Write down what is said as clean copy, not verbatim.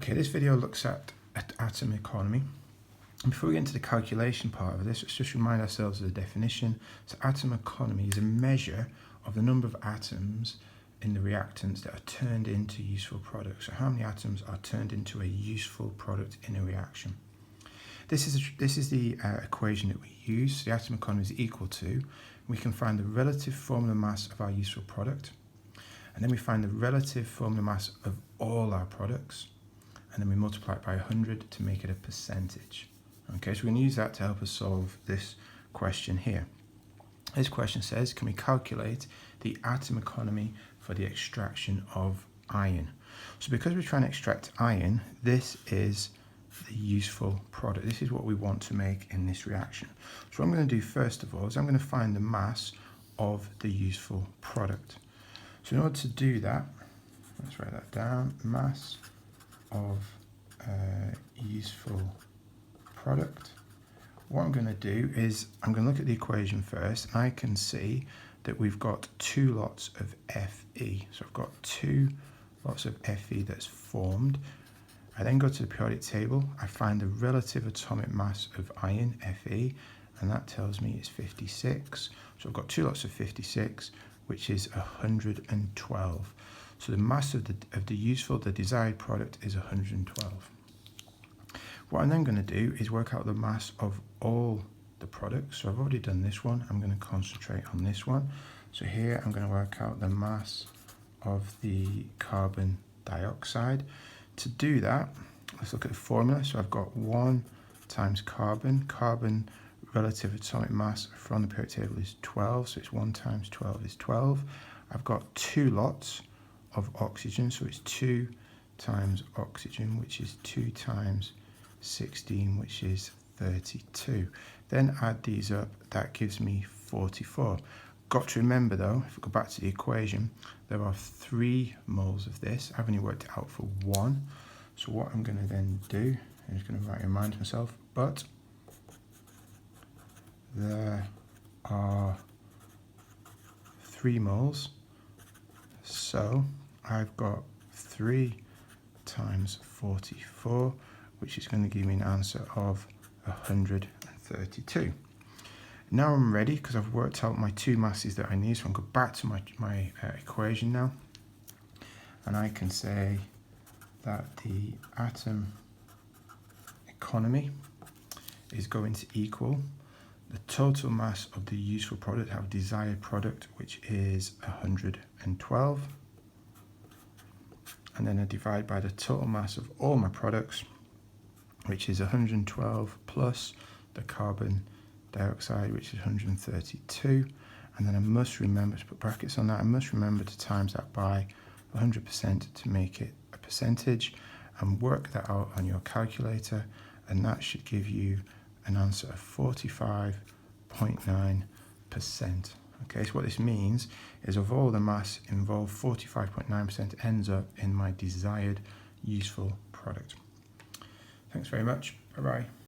Okay, this video looks at atom economy. And before we get into the calculation part of this, let's just remind ourselves of the definition. So atom economy is a measure of the number of atoms in the reactants that are turned into useful products. So how many atoms are turned into a useful product in a reaction? This is the equation that we use. The atom economy is equal to, we can find the relative formula mass of our useful product, and then we find the relative formula mass of all our products, and then we multiply it by 100 to make it a percentage. Okay, so we're going to use that to help us solve this question here. This question says, can we calculate the atom economy for the extraction of iron? So because we're trying to extract iron, this is the useful product. This is what we want to make in this reaction. So what I'm going to do first of all is I'm going to find the mass of the useful product. So in order to do that, let's write that down, mass of useful product. What I'm going to do is I'm going to look at the equation first, and I can see that we've got two lots of Fe. So I've got two lots of Fe that's formed. I then go to the periodic table, I find the relative atomic mass of iron, Fe, and that tells me it's 56. So I've got two lots of 56, which is 112. So the mass of the useful, the desired product is 112. What I'm then going to do is work out the mass of all the products. So I've already done this one. I'm going to concentrate on this one. So here I'm going to work out the mass of the carbon dioxide. To do that, let's look at the formula. So I've got 1 times carbon. Carbon relative atomic mass from the periodic table is 12. So it's 1 times 12 is 12. I've got two lots of oxygen. So it's 2 times oxygen, which is 2 times 16, which is 32. Then add these up, that gives me 44. Got to remember though, if we go back to the equation, there are 3 moles of this. I've only worked it out for 1. So what I'm going to then do, I'm just going to remind myself, but there are 3 moles. So I've got 3 times 44, which is going to give me an answer of 132. Now I'm ready because I've worked out my two masses that I need. So I'm going to go back to my equation now, and I can say that the atom economy is going to equal the total mass of the useful product, our desired product, which is 112, and then I divide by the total mass of all my products, which is 112 plus the carbon dioxide, which is 132, and then I must remember to put brackets on that. I must remember to times that by 100% to make it a percentage, and work that out on your calculator, and that should give you an answer of 45.9%. Okay, so what this means is of all the mass involved, 45.9% ends up in my desired useful product. Thanks very much. Bye-bye.